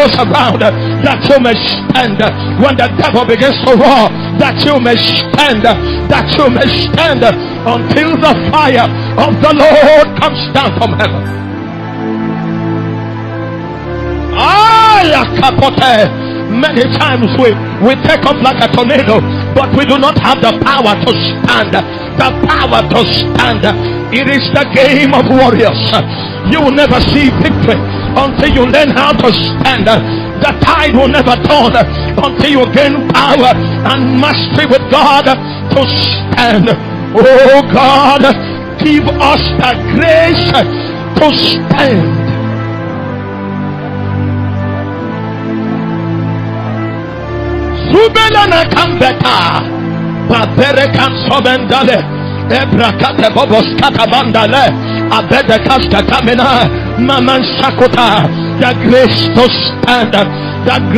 goes around, that you may stand. When the devil begins to roar, that you may stand, that you may stand until the fire of the Lord comes down from heaven. Many times we take off like a tornado, but we do not have the power to stand. The power to stand. It is the game of warriors. You will never see victory until you learn how to stand. The tide will never turn until you gain power and mastery with God to stand. Oh God, give us the grace to stand. Subelana kambeta, babere kan sobendale, ebrakate bobos katabandale, abede kasta kamena, maman sakota, the grace to stand, the grace.